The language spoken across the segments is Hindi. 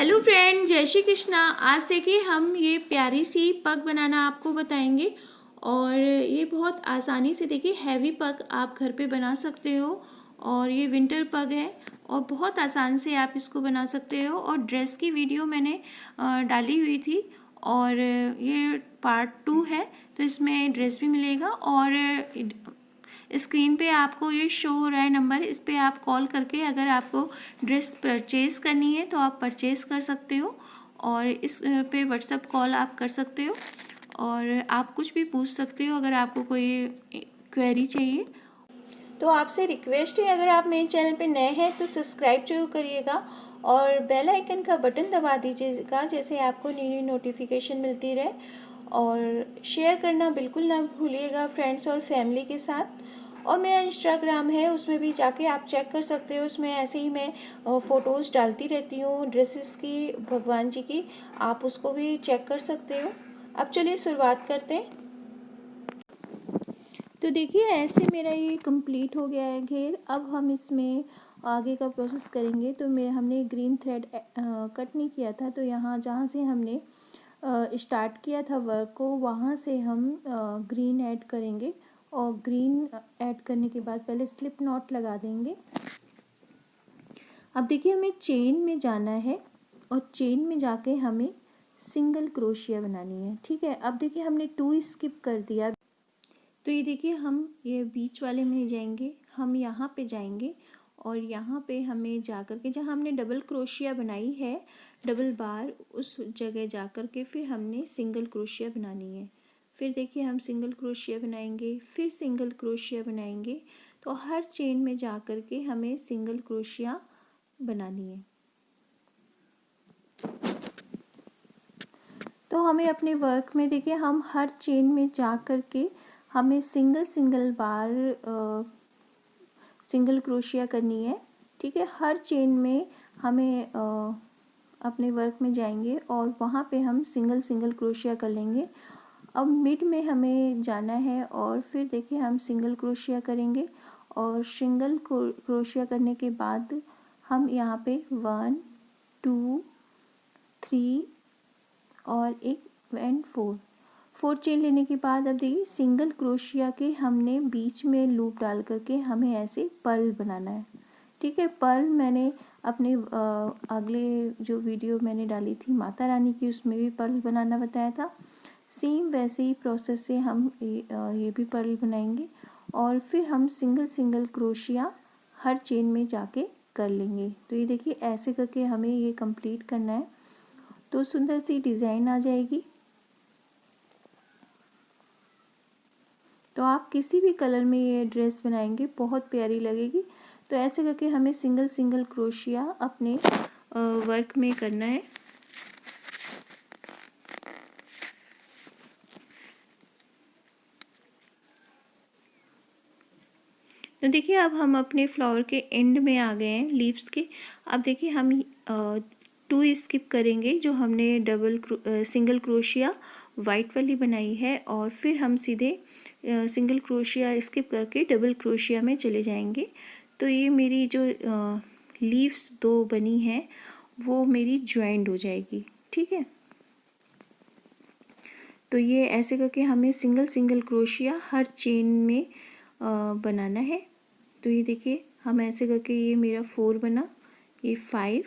हेलो फ्रेंड, जय श्री कृष्णा। आज देखिए हम ये प्यारी सी पग बनाना आपको बताएंगे और ये बहुत आसानी से देखिए हैवी पग आप घर पे बना सकते हो। और ये विंटर पग है और बहुत आसान से आप इसको बना सकते हो। और ड्रेस की वीडियो मैंने डाली हुई थी और ये पार्ट 2 है, तो इसमें ड्रेस भी मिलेगा। और स्क्रीन पे आपको ये शो हो रहा है नंबर, इस पे आप कॉल करके अगर आपको ड्रेस परचेज़ करनी है तो आप परचेज़ कर सकते हो। और इस पे व्हाट्सएप कॉल आप कर सकते हो और आप कुछ भी पूछ सकते हो अगर आपको कोई क्वेरी चाहिए। तो आपसे रिक्वेस्ट है, अगर आप मेरे चैनल पे नए हैं तो सब्सक्राइब जरूर करिएगा और बेल आइकन का बटन दबा दीजिएगा, जैसे आपको न्यू न्यू नोटिफिकेशन मिलती रहे। और शेयर करना बिल्कुल ना भूलिएगा फ्रेंड्स और फैमिली के साथ। और मेरा इंस्टाग्राम है, उसमें भी जाके आप चेक कर सकते हो। उसमें ऐसे ही मैं फ़ोटोज़ डालती रहती हूँ ड्रेसेस की, भगवान जी की, आप उसको भी चेक कर सकते हो। अब चलिए शुरुआत करते हैं। तो देखिए ऐसे मेरा ये कंप्लीट हो गया है घेर। अब हम इसमें आगे का प्रोसेस करेंगे। तो हमने ग्रीन थ्रेड कट नहीं किया था, तो यहाँ जहाँ से हमने स्टार्ट किया था वर्क को, वहाँ से हम ग्रीन ऐड करेंगे। और ग्रीन ऐड करने के बाद पहले स्लिप नॉट लगा देंगे। अब देखिए हमें चेन में जाना है और चेन में जाके हमें सिंगल क्रोशिया बनानी है। ठीक है, अब देखिए हमने 2 स्किप कर दिया, तो ये देखिए हम ये बीच वाले में जाएंगे, हम यहाँ पे जाएंगे और यहाँ पे हमें जाकर के जहाँ हमने डबल क्रोशिया बनाई है, डबल बार, उस जगह जाकर के फिर हमने सिंगल क्रोशिया बनानी है। फिर देखिए हम सिंगल क्रोशिया बनाएंगे, फिर सिंगल क्रोशिया बनाएंगे। तो हर चेन में जाकर के हमें सिंगल क्रोशिया बनानी है। तो हमें अपने वर्क में देखिए हम हर चेन में जा कर के हमें सिंगल बार सिंगल क्रोशिया करनी है। ठीक है, हर चेन में हमें अपने वर्क में जाएंगे और वहाँ पे हम सिंगल क्रोशिया कर लेंगे। अब मिड में हमें जाना है और फिर देखिए हम सिंगल क्रोशिया करेंगे और सिंगल क्रोशिया करने के बाद हम यहाँ पे 1 2 3 और एक 4 चेन लेने के बाद अब देखिए सिंगल क्रोशिया के हमने बीच में लूप डाल करके हमें ऐसे पर्ल बनाना है। ठीक है, पर्ल मैंने अपने अगले जो वीडियो मैंने डाली थी माता रानी की, उसमें भी पर्ल बनाना बताया था। सेम वैसे ही प्रोसेस से हम ये भी पर्ल बनाएंगे और फिर हम सिंगल क्रोशिया हर चेन में जाके कर लेंगे। तो ये देखिए ऐसे करके हमें ये कंप्लीट करना है, तो सुंदर सी डिज़ाइन आ जाएगी। तो आप किसी भी कलर में ये ड्रेस बनाएंगे बहुत प्यारी लगेगी। तो ऐसे करके हमें सिंगल क्रोशिया अपने वर्क में करना है। तो देखिए अब हम अपने फ्लावर के एंड में आ गए हैं, लीव्स के। अब देखिए हम 2 स्किप करेंगे, जो हमने सिंगल क्रोशिया वाइट वाली बनाई है, और फिर हम सीधे सिंगल क्रोशिया स्किप करके डबल क्रोशिया में चले जाएंगे। तो ये मेरी जो लीव्स 2 बनी हैं वो मेरी ज्वाइंट हो जाएगी। ठीक है, तो ये ऐसे करके हमें सिंगल क्रोशिया हर चेन में बनाना है। तो ये देखिए हम ऐसे करके, ये मेरा 4 बना, ये 5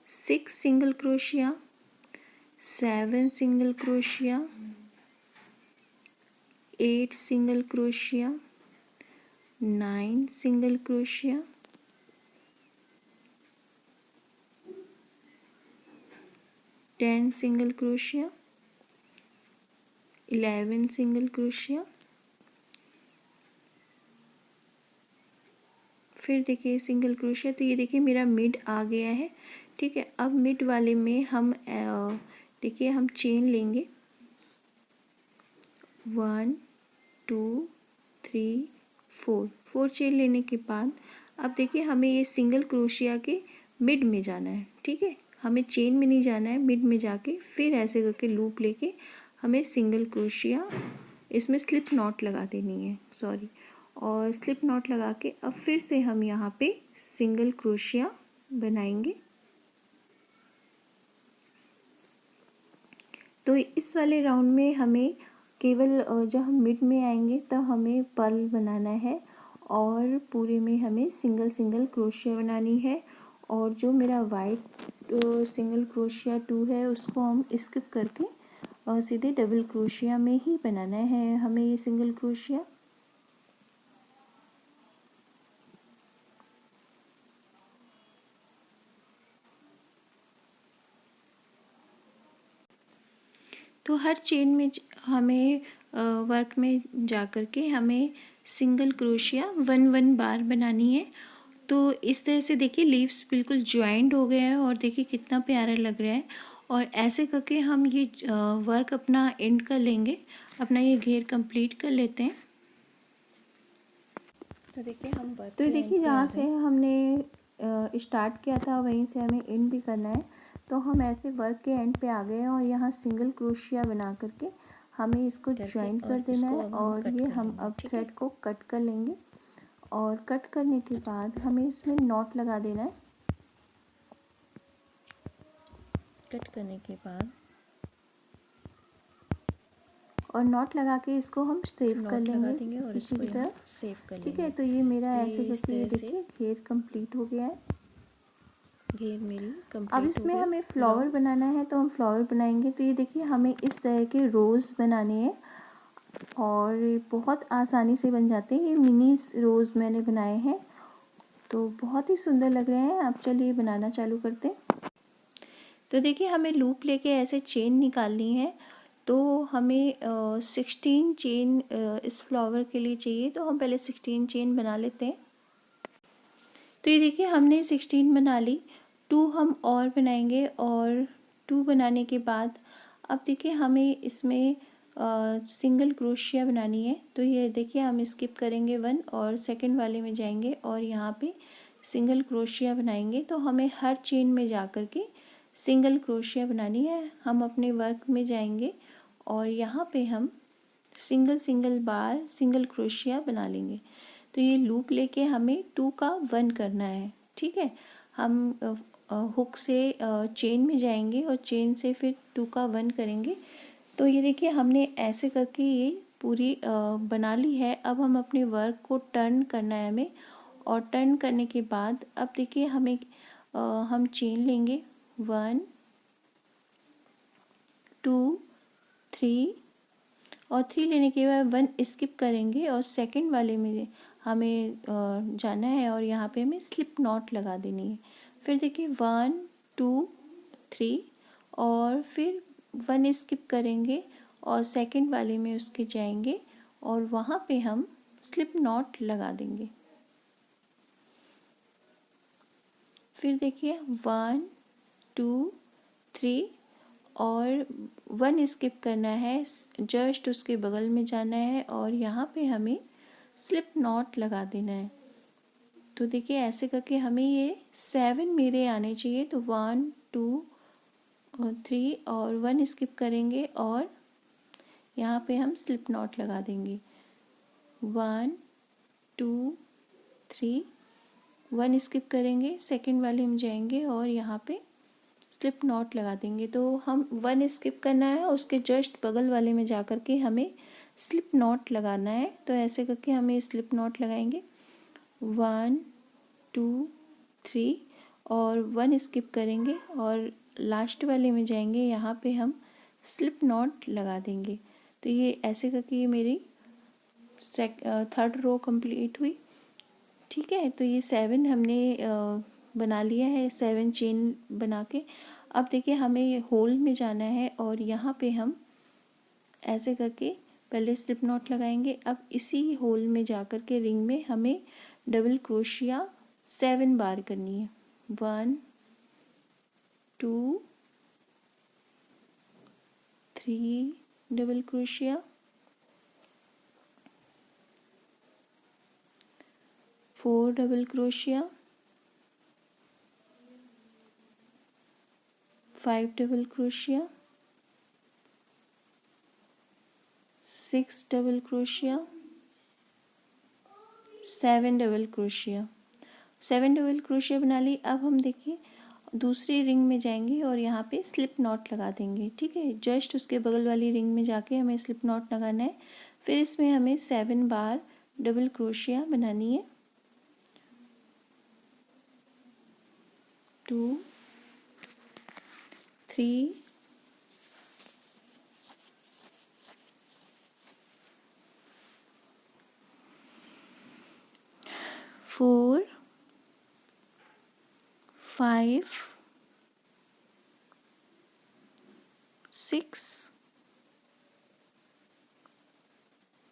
6 single crochet, 7 single crochet, 8 single crochet, 9 single crochet, 10 single crochet, 11 single crochet. फिर देखिए सिंगल क्रोशिया। तो ये देखिए मेरा मिड आ गया है। ठीक है, अब मिड वाले में हम देखिए हम चेन लेंगे 1 2 3 4 चेन लेने के बाद अब देखिए हमें ये सिंगल क्रोशिया के मिड में जाना है। ठीक है, हमें चेन में नहीं जाना है, मिड में जाके फिर ऐसे करके लूप लेके हमें सिंगल क्रोशिया, इसमें स्लिप नॉट लगा देनी है, सॉरी, और स्लिप नॉट लगा के अब फिर से हम यहाँ पे सिंगल क्रोशिया बनाएंगे। तो इस वाले राउंड में हमें केवल जब हम मिड में आएंगे तब हमें पर्ल बनाना है और पूरे में हमें सिंगल सिंगल क्रोशिया बनानी है। और जो मेरा वाइट सिंगल क्रोशिया 2 है उसको हम स्किप करके और सीधे डबल क्रोशिया में ही बनाना है हमें ये सिंगल क्रोशिया। तो हर चेन में हमें वर्क में जा कर के हमें सिंगल क्रोशिया 1 बार बनानी है। तो इस तरह से देखिए लीव्स बिल्कुल ज्वाइंट हो गए हैं और देखिए कितना प्यारा लग रहा है। और ऐसे करके हम ये वर्क अपना एंड कर लेंगे, अपना ये घेर कंप्लीट कर लेते हैं। तो देखिए हम वर्क तो देखिए जहाँ से हमने स्टार्ट किया था वहीं से हमें एंड भी करना है। तो हम ऐसे वर्क के एंड पे आ गए हैं और यहाँ सिंगल क्रोशिया बना करके हमें इसको ज्वाइन कर देना है और ये हम अब थ्रेड को कट कर लेंगे। और कट करने के बाद हमें इसमें नॉट लगा देना है। कट करने के बाद और नॉट लगा के इसको हम सेव कर लेंगे और पीछे की तरफ। सेव कर लेंगे। ठीक है, तो ये मेरा ऐसे करके ये देखिए घेर कंप्लीट हो गया है। घेर मेरी कंप्लीट अब इसमें हमें फ्लावर बनाना है तो हम फ्लावर बनाएंगे। तो ये देखिए हमें इस तरह के रोज़ बनाने हैं और ये बहुत आसानी से बन जाते हैं। ये मिनी रोज़ मैंने बनाए हैं तो बहुत ही सुंदर लग रहे हैं। अब चलिए बनाना चालू करते हैं। तो देखिए हमें लूप लेके ऐसे चेन निकालनी है। तो हमें 16 चेन इस फ्लावर के लिए चाहिए, तो हम पहले 16 चेन बना लेते हैं। तो ये देखिए हमने 16 बना ली। 2 हम और बनाएंगे और 2 बनाने के बाद अब देखिए हमें इसमें सिंगल क्रोशिया बनानी है। तो ये देखिए हम स्किप करेंगे 1 और सेकंड वाले में जाएंगे और यहाँ पे सिंगल क्रोशिया बनाएंगे। तो हमें हर चेन में जा कर के सिंगल क्रोशिया बनानी है। हम अपने वर्क में जाएंगे और यहाँ पे हम सिंगल सिंगल बार सिंगल क्रोशिया बना लेंगे। तो ये लूप लेके हमें 2 का 1 करना है। ठीक है, हम हुक से चेन में जाएंगे और चेन से फिर 2 का 1 करेंगे। तो ये देखिए हमने ऐसे करके ये पूरी बना ली है। अब हम अपने वर्क को टर्न करना है हमें, और टर्न करने के बाद अब देखिए हमें हम चेन लेंगे 1 2 3 और 3 लेने के बाद 1 स्किप करेंगे और सेकंड वाले में हमें जाना है और यहाँ पे हमें स्लिप नॉट लगा देनी है। फिर देखिए 1 2 3 और फिर 1 स्किप करेंगे और सेकंड वाले में उसके जाएंगे और वहाँ पे हम स्लिप नॉट लगा देंगे। फिर देखिए 1 2 3 और 1 स्किप करना है, जस्ट उसके बगल में जाना है और यहाँ पे हमें स्लिप नॉट लगा देना है। तो देखिए ऐसे करके हमें ये 7 मेरे आने चाहिए। तो 1 2 और 3 और 1 स्किप करेंगे और यहाँ पे हम स्लिप नॉट लगा देंगे। 1 2 3 1 स्किप करेंगे, सेकंड वाले में जाएंगे और यहाँ पे स्लिप नॉट लगा देंगे। तो हम 1 स्किप करना है, उसके जस्ट बगल वाले में जा कर के हमें स्लिप नॉट लगाना है। तो ऐसे करके हमें स्लिप नॉट लगाएंगे 1 2 3 और 1 स्किप करेंगे और लास्ट वाले में जाएंगे, यहाँ पे हम स्लिप नॉट लगा देंगे। तो ये ऐसे करके ये मेरी थर्ड रो कंप्लीट हुई। ठीक है, तो ये 7 हमने बना लिया है, 7 चेन बना के। अब देखिए हमें ये होल में जाना है और यहाँ पे हम ऐसे करके पहले स्लिप नॉट लगाएंगे। अब इसी होल में जा कर के रिंग में हमें डबल क्रोशिया 7 बार करनी है। 1 2 3 double crochet, 4 double crochet, 5 double crochet, 6 double crochet, 7 double crochet. 7 double crochet बना ली। अब हम देखिए दूसरी रिंग में जाएंगे और यहाँ पे स्लिप नॉट लगा देंगे। ठीक है, जस्ट उसके बगल वाली रिंग में जाके हमें स्लिप नॉट लगाना है। फिर इसमें हमें 7 बार डबल क्रोशिया बनानी है। 2 3 4 5 6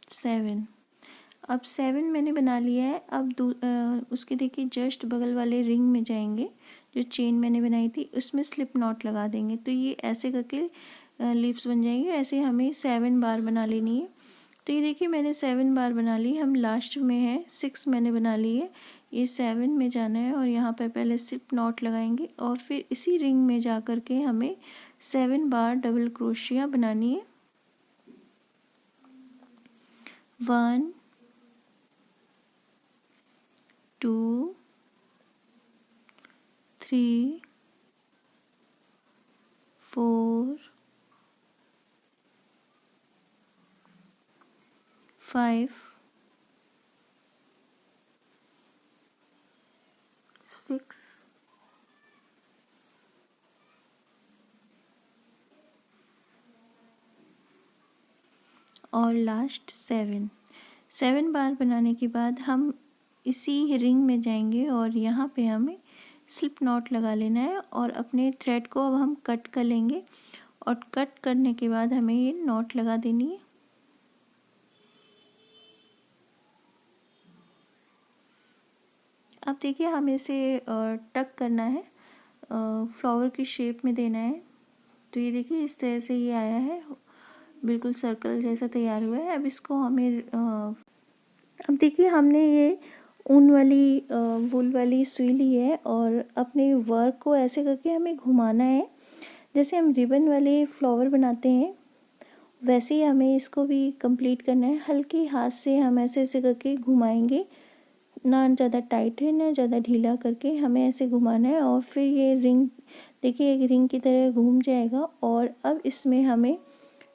7। अब 7 मैंने बना लिया है। अब उसके देखिए जस्ट बगल वाले रिंग में जाएंगे, जो चेन मैंने बनाई थी उसमें स्लिप नॉट लगा देंगे। तो ये ऐसे करके लीव्स बन जाएंगे। ऐसे हमें 7 बार बना लेनी है। तो ये देखिए मैंने 7 बार बना ली। हम लास्ट में है 6 मैंने बना ली है। ये 7 में जाना है और यहाँ पर पहले स्लिप नॉट लगाएंगे और फिर इसी रिंग में जा कर के हमें 7 बार डबल क्रोशिया बनानी है। 1 2 3 4 5 6 और लास्ट 7 बार बनाने के बाद हम इसी रिंग में जाएंगे और यहाँ पे हमें स्लिप नॉट लगा लेना है और अपने थ्रेड को अब हम कट कर लेंगे और कट करने के बाद हमें ये नॉट लगा देनी है। अब देखिए हमें इसे टक करना है, फ्लावर की शेप में देना है। तो ये देखिए इस तरह से ये आया है, बिल्कुल सर्कल जैसा तैयार हुआ है। अब इसको हमें अब देखिए हमने ये ऊन वाली वूल वाली सुई ली है और अपने वर्क को ऐसे करके हमें घुमाना है। जैसे हम रिबन वाले फ्लावर बनाते हैं वैसे ही हमें इसको भी कंप्लीट करना है। हल्के हाथ से हम ऐसे ऐसे करके घुमाएंगे, ना ज़्यादा टाइट है ना ज़्यादा ढीला करके हमें ऐसे घुमाना है। और फिर ये रिंग देखिए एक रिंग की तरह घूम जाएगा और अब इसमें हमें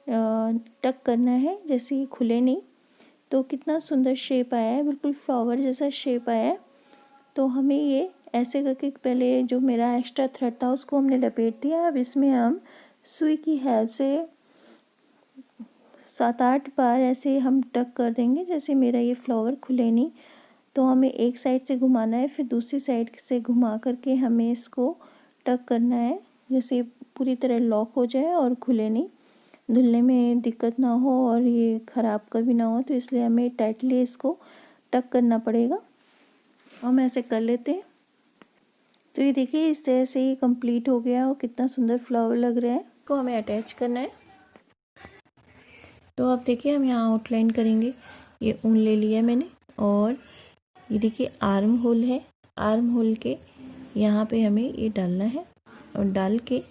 टक करना है, जैसे ये खुले नहीं। तो कितना सुंदर शेप आया है, बिल्कुल फ्लावर जैसा शेप आया है। तो हमें ये ऐसे करके पहले जो मेरा एक्स्ट्रा थ्रेड था उसको हमने लपेट दिया। अब इसमें हम सुई की हेल्प से 7-8 बार ऐसे हम टक कर देंगे, जैसे मेरा ये फ्लावर खुले नहीं। तो हमें एक साइड से घुमाना है, फिर दूसरी साइड से घुमा करके हमें इसको टक करना है, जैसे पूरी तरह लॉक हो जाए और खुले नहीं, धुलने में दिक्कत ना हो और ये ख़राब कभी ना हो। तो इसलिए हमें टाइटली इसको टक करना पड़ेगा। हम ऐसे कर लेते हैं। तो ये देखिए इस तरह से ये कंप्लीट हो गया और कितना सुंदर फ्लावर लग रहा है। इसको हमें अटैच करना है। तो अब देखिए हम यहाँ आउटलाइन करेंगे। ये ऊन ले लिया मैंने और ये देखिए आर्म होल है। आर्म होल के यहाँ पे हमें ये डालना है और डाल के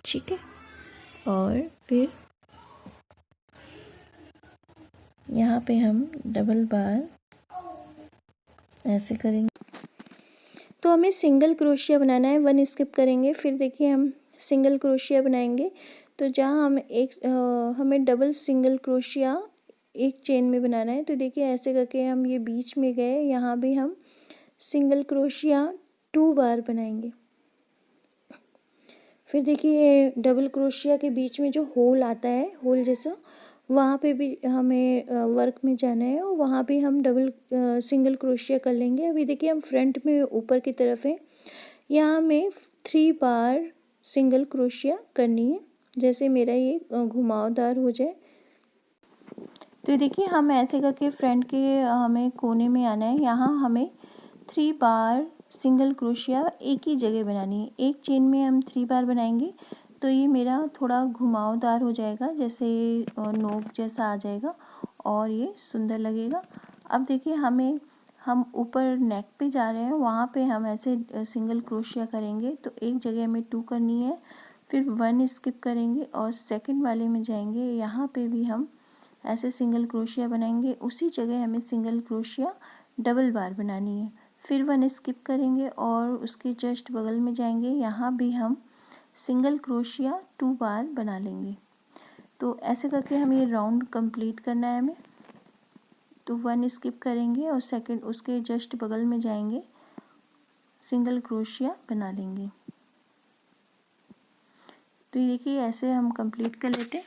ठीक है, और फिर यहाँ पे हम डबल बार ऐसे करेंगे। तो हमें सिंगल क्रोशिया बनाना है, 1 स्किप करेंगे, फिर देखिए हम सिंगल क्रोशिया बनाएंगे। तो जहाँ हम हमें डबल सिंगल क्रोशिया एक चेन में बनाना है। तो देखिए ऐसे करके हम ये बीच में गए, यहाँ भी हम सिंगल क्रोशिया 2 बार बनाएंगे। फिर देखिए डबल क्रोशिया के बीच में जो होल आता है, होल जैसा, वहाँ पे भी हमें वर्क में जाना है और वहाँ भी हम डबल सिंगल क्रोशिया कर लेंगे। अभी देखिए हम फ्रंट में ऊपर की तरफ है, यहाँ हमें 3 बार सिंगल क्रोशिया करनी है, जैसे मेरा ये घुमावदार हो जाए। तो देखिए हम ऐसे करके फ्रंट के हमें कोने में आना है। यहाँ हमें 3 बार सिंगल क्रोशिया एक ही जगह बनानी है। एक चेन में हम 3 बार बनाएंगे तो ये मेरा थोड़ा घुमावदार हो जाएगा, जैसे नोक जैसा आ जाएगा और ये सुंदर लगेगा। अब देखिए हम ऊपर नेक पे जा रहे हैं, वहाँ पे हम ऐसे सिंगल क्रोशिया करेंगे। तो एक जगह हमें 2 करनी है, फिर 1 स्किप करेंगे और सेकंड वाले में जाएंगे। यहाँ पे भी हम ऐसे सिंगल क्रोशिया बनाएंगे, उसी जगह हमें सिंगल क्रोशिया डबल बार बनानी है। फिर 1 स्किप करेंगे और उसके जस्ट बगल में जाएंगे, यहाँ भी हम सिंगल क्रोशिया 2 बार बना लेंगे। तो ऐसे करके हमें ये राउंड कंप्लीट करना है हमें। तो 1 स्किप करेंगे और सेकंड उसके जस्ट बगल में जाएंगे, सिंगल क्रोशिया बना लेंगे। तो ये देखिए ऐसे हम कंप्लीट कर लेते हैं।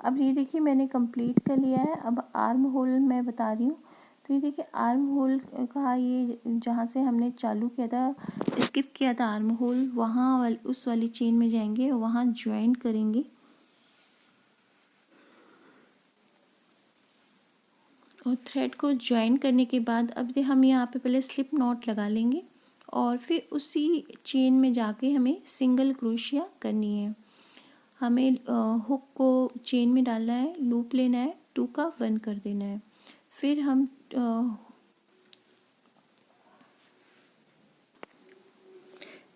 अब ये देखिए मैंने कंप्लीट कर लिया है। अब आर्म होल मैं बता रही हूँ। तो ये देखिए आर्म होल का ये जहाँ से हमने चालू किया था, स्किप किया था आर्म होल, वहाँ उस वाली चेन में जाएंगे, वहाँ ज्वाइन करेंगे और थ्रेड को ज्वाइन करने के बाद अब हम यहाँ पे पहले स्लिप नॉट लगा लेंगे और फिर उसी चेन में जाके हमें सिंगल क्रोशिया करनी है। हमें हुक को चेन में डालना है, लूप लेना है, 2 का 1 कर देना है। फिर हम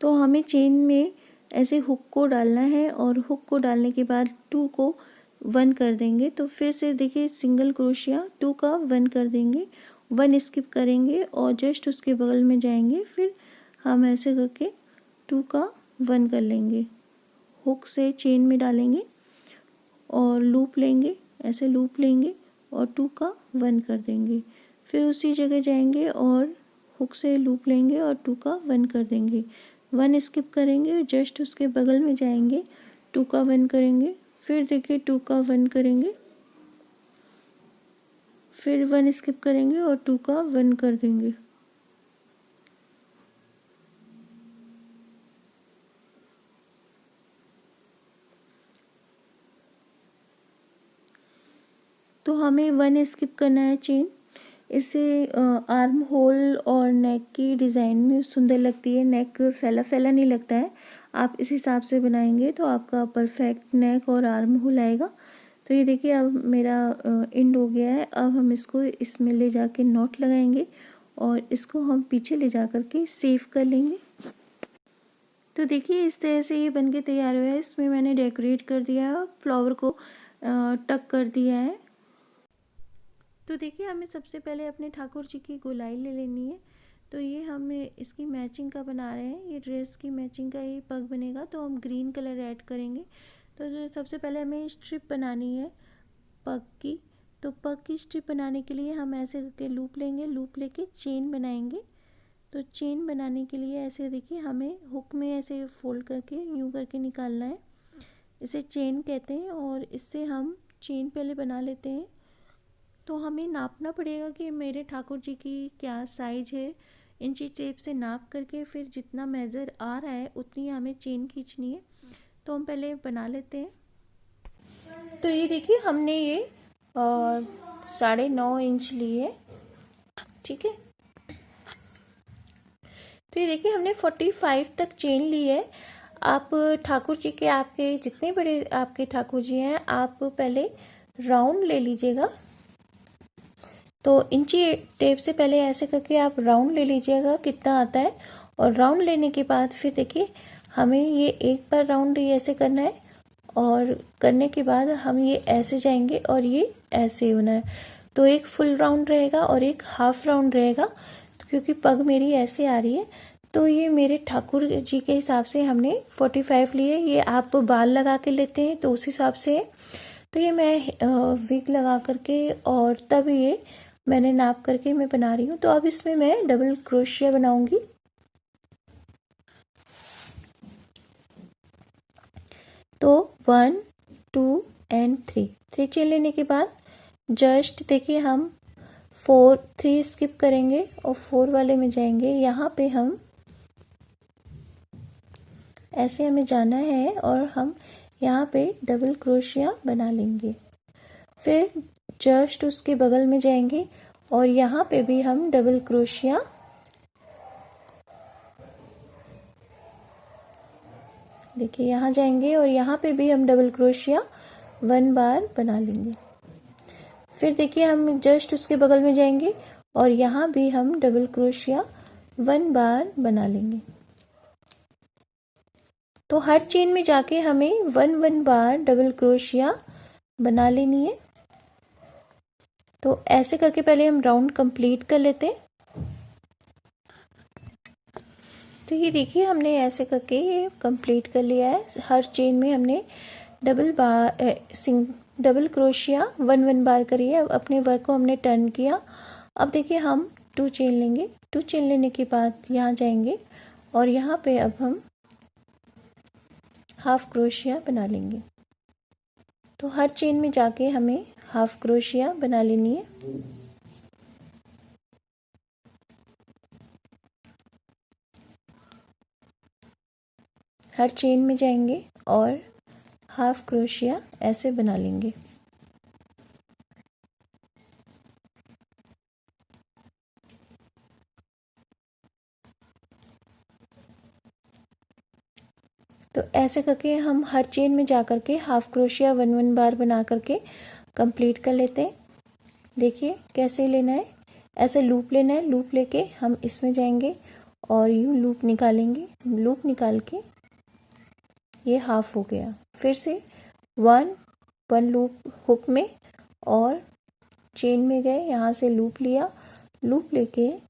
तो हमें चेन में ऐसे हुक को डालना है और हुक को डालने के बाद 2 को 1 कर देंगे। तो फिर से देखिए सिंगल क्रोशिया 2 का 1 कर देंगे, 1 स्किप करेंगे और जस्ट उसके बगल में जाएंगे। फिर हम ऐसे करके 2 का 1 कर लेंगे, हुक से चेन में डालेंगे और लूप लेंगे, ऐसे लूप लेंगे और 2 का 1 कर देंगे। फिर उसी जगह जाएंगे और हुक से लूप लेंगे और 2 का 1 कर देंगे, 1 स्किप करेंगे, जस्ट उसके बगल में जाएंगे, 2 का 1 करेंगे। फिर देखिए 2 का 1 करेंगे, फिर 1 स्किप करेंगे और 2 का 1 कर देंगे। तो हमें 1 स्किप करना है चेन। इससे आर्म होल और नेक की डिज़ाइन सुंदर लगती है, नेक फैला फैला नहीं लगता है। आप इस हिसाब से बनाएंगे तो आपका परफेक्ट नेक और आर्म होल आएगा। तो ये देखिए अब मेरा एंड हो गया है। अब हम इसको इसमें ले जाके नॉट लगाएंगे और इसको हम पीछे ले जा कर के सेव कर लेंगे। तो देखिए इस तरह से ये बनके तैयार हुआ है। इसमें मैंने डेकोरेट कर दिया है, फ्लावर को टक कर दिया है। तो देखिए हमें सबसे पहले अपने ठाकुर जी की गोलाई ले लेनी है। तो ये हम इसकी मैचिंग का बना रहे हैं, ये ड्रेस की मैचिंग का ये पग बनेगा। तो हम ग्रीन कलर ऐड करेंगे। तो सबसे पहले हमें स्ट्रिप बनानी है पग की। तो पग की स्ट्रिप बनाने के लिए हम ऐसे करके लूप लेंगे, लूप लेके चेन बनाएंगे। तो चेन बनाने के लिए ऐसे देखिए हमें हुक में ऐसे फोल्ड करके यूँ करके निकालना है, इसे चेन कहते हैं। और इससे हम चेन पहले बना लेते हैं। तो हमें नापना पड़ेगा कि मेरे ठाकुर जी की क्या साइज है, इंची टेप से नाप करके फिर जितना मेज़र आ रहा है उतनी हमें चेन खींचनी है। तो हम पहले बना लेते हैं। तो ये देखिए हमने ये 9.5 इंच ली है, ठीक है। तो ये देखिए हमने 45 तक चेन ली है। आप ठाकुर जी के, आपके जितने बड़े आपके ठाकुर जी हैं, आप पहले राउंड ले लीजिएगा। तो इंची टेप से पहले ऐसे करके आप राउंड ले लीजिएगा कितना आता है। और राउंड लेने के बाद फिर देखिए हमें ये एक बार राउंड ये ऐसे करना है और करने के बाद हम ये ऐसे जाएंगे और ये ऐसे होना है। तो एक फुल राउंड रहेगा और एक हाफ राउंड रहेगा। तो क्योंकि पग मेरी ऐसे आ रही है तो ये मेरे ठाकुर जी के हिसाब से हमने 45 लिए। ये आप बाल लगा के लेते हैं तो उस हिसाब से। तो ये मैं विग लगा करके और तब ये मैंने नाप करके मैं बना रही हूँ। तो अब इसमें मैं डबल क्रोशिया बनाऊंगी। तो 1 2 एंड 3 चेन लेने के बाद जस्ट देखिए हम 3 स्किप करेंगे और 4 वाले में जाएंगे। यहाँ पे हम ऐसे हमें जाना है और हम यहाँ पे डबल क्रोशिया बना लेंगे। फिर जस्ट उसके बगल में जाएंगे और यहाँ पे भी हम डबल क्रोशिया देखिए यहाँ जाएंगे और यहाँ पे भी हम डबल क्रोशिया 1 बार बना लेंगे। फिर देखिए हम जस्ट उसके बगल में जाएंगे और यहाँ भी हम डबल क्रोशिया 1 बार बना लेंगे। तो हर चेन में जाके हमें 1 1 बार डबल क्रोशिया बना लेनी है। तो ऐसे करके पहले हम राउंड कंप्लीट कर लेते हैं। तो ये देखिए हमने ऐसे करके ये कंप्लीट कर लिया है। हर चेन में हमने डबल क्रोशिया 1 बार करी है। अब अपने वर्क को हमने टर्न किया। अब देखिए हम 2 चेन लेंगे। 2 चेन लेने के बाद यहाँ जाएंगे और यहाँ पे अब हम हाफ क्रोशिया बना लेंगे। तो हर चेन में जाके हमें हाफ क्रोशिया बना लेनी है। हर चेन में जाएंगे और हाफ क्रोशिया ऐसे बना लेंगे। तो ऐसे करके हम हर चेन में जा कर के हाफ क्रोशिया 1 बार बना करके कंप्लीट कर लेते हैं। देखिए कैसे लेना है, ऐसे लूप लेना है। लूप लेके हम इसमें जाएंगे और यूँ लूप निकालेंगे। लूप निकाल के ये हाफ हो गया। फिर से वन लूप हुक में और चेन में गए, यहाँ से लूप लिया, लूप लेके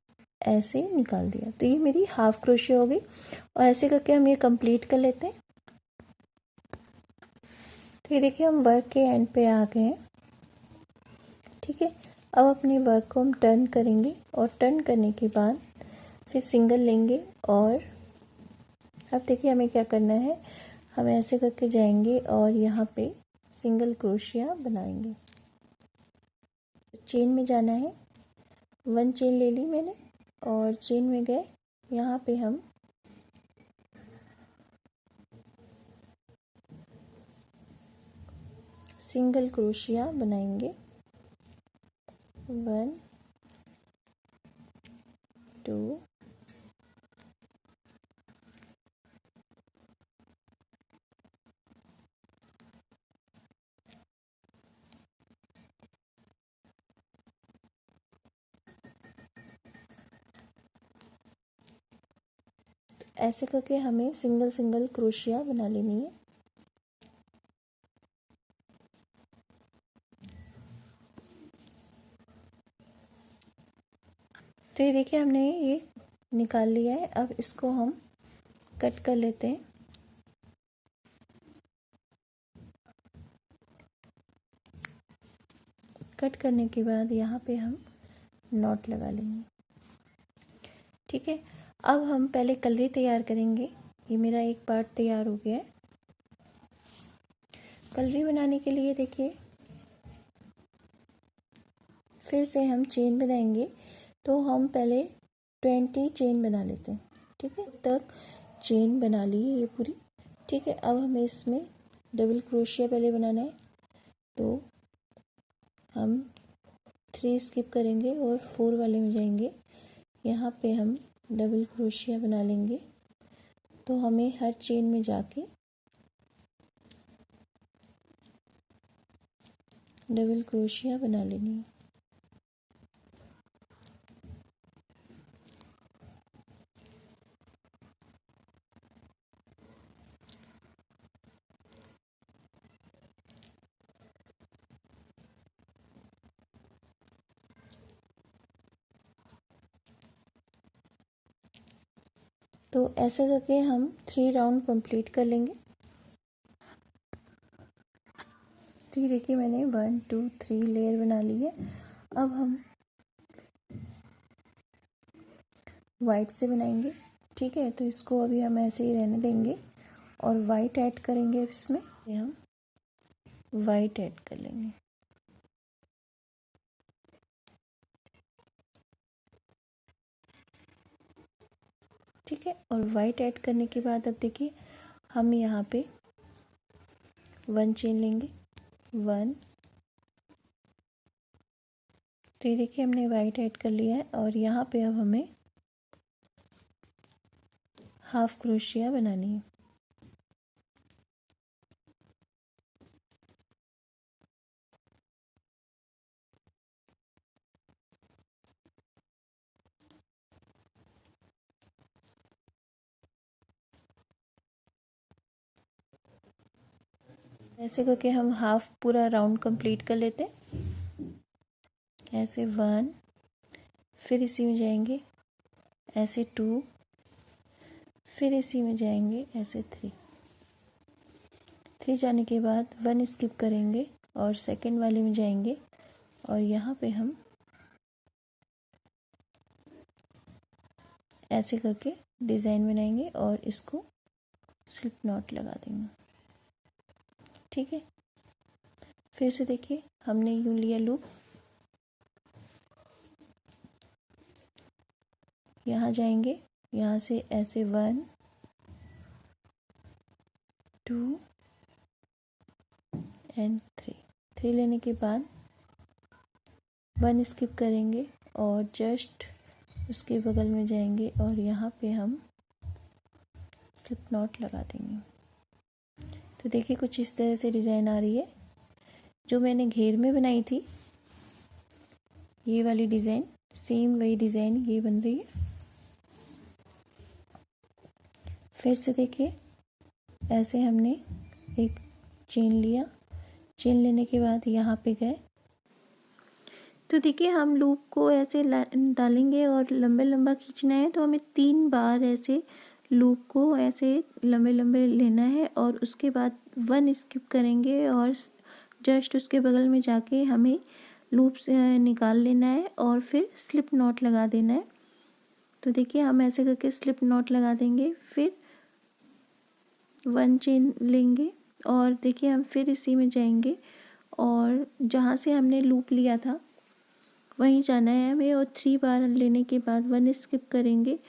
ऐसे निकाल दिया। तो ये मेरी हाफ क्रोशिया हो गई। और ऐसे करके हम ये कंप्लीट कर लेते हैं। तो ये देखिए हम वर्क के एंड पे आ गए हैं। ठीक है, अब अपने वर्क को हम टर्न करेंगे और टर्न करने के बाद फिर सिंगल लेंगे। और अब देखिए हमें क्या करना है, हम ऐसे करके जाएंगे और यहाँ पे सिंगल क्रोशिया बनाएंगे। चेन में जाना है, 1 चेन ले ली मैंने और चेन में गए, यहाँ पे हम सिंगल क्रोशिया बनाएंगे। 1 2 ऐसे करके हमें सिंगल सिंगल क्रोशिया बना लेनी है। तो ये देखिए हमने ये निकाल लिया है। अब इसको हम कट कर लेते हैं। कट करने के बाद यहाँ पे हम नॉट लगा लेंगे। ठीक है, अब हम पहले कलरी तैयार करेंगे। ये मेरा एक पार्ट तैयार हो गया है। कलरी बनाने के लिए देखिए फिर से हम चेन बनाएंगे। तो हम पहले 20 चेन बना लेते हैं। ठीक है, तक चेन बना ली है ये पूरी। ठीक है, अब हमें इसमें डबल क्रोशिया पहले बनाना है। तो हम 3 स्किप करेंगे और 4 वाले में जाएंगे। यहाँ पे हम डबल क्रोशिया बना लेंगे। तो हमें हर चेन में जाके डबल क्रोशिया बना लेनी है। तो ऐसे करके हम 3 राउंड कंप्लीट कर लेंगे। तो ये देखिए मैंने 1 2 3 लेयर बना ली है। अब हम वाइट से बनाएंगे। ठीक है, तो इसको अभी हम ऐसे ही रहने देंगे और वाइट ऐड करेंगे। इसमें हम वाइट ऐड कर लेंगे। ठीक है, और वाइट ऐड करने के बाद अब देखिए हम यहाँ पे 1 चेन लेंगे। 1, तो ये देखिए हमने वाइट ऐड कर लिया है और यहाँ पे अब हमें हाफ क्रोशिया बनानी है। ऐसे करके हम हाफ पूरा राउंड कंप्लीट कर लेते हैं। ऐसे 1, फिर इसी में जाएंगे ऐसे 2, फिर इसी में जाएंगे ऐसे 3 जाने के बाद 1 स्किप करेंगे और सेकंड वाले में जाएंगे और यहाँ पे हम ऐसे करके डिज़ाइन बनाएंगे और इसको स्लिप नॉट लगा देंगे। ठीक है, फिर से देखिए हमने यूँ लिया लूप, यहाँ जाएंगे, यहाँ से ऐसे 1 2 एंड 3 लेने के बाद 1 स्किप करेंगे और जस्ट उसके बगल में जाएंगे और यहाँ पे हम स्लिप नॉट लगा देंगे। तो देखिए कुछ इस तरह से डिज़ाइन आ रही है। जो मैंने घेर में बनाई थी ये वाली डिज़ाइन, सेम वही डिज़ाइन ये बन रही है। फिर से देखिए ऐसे हमने एक चेन लिया, चेन लेने के बाद यहाँ पे गए, तो देखिए हम लूप को ऐसे डालेंगे और लंबे लंबा खींचना है। तो हमें 3 बार ऐसे लूप को ऐसे लंबे लंबे लेना है और उसके बाद 1 स्किप करेंगे और जस्ट उसके बगल में जाके हमें लूप से निकाल लेना है और फिर स्लिप नॉट लगा देना है। तो देखिए हम ऐसे करके स्लिप नॉट लगा देंगे, फिर 1 चेन लेंगे और देखिए हम फिर इसी में जाएंगे और जहाँ से हमने लूप लिया था वहीं जाना है हमें और 3 बार लेने के बाद 1 स्किप करेंगे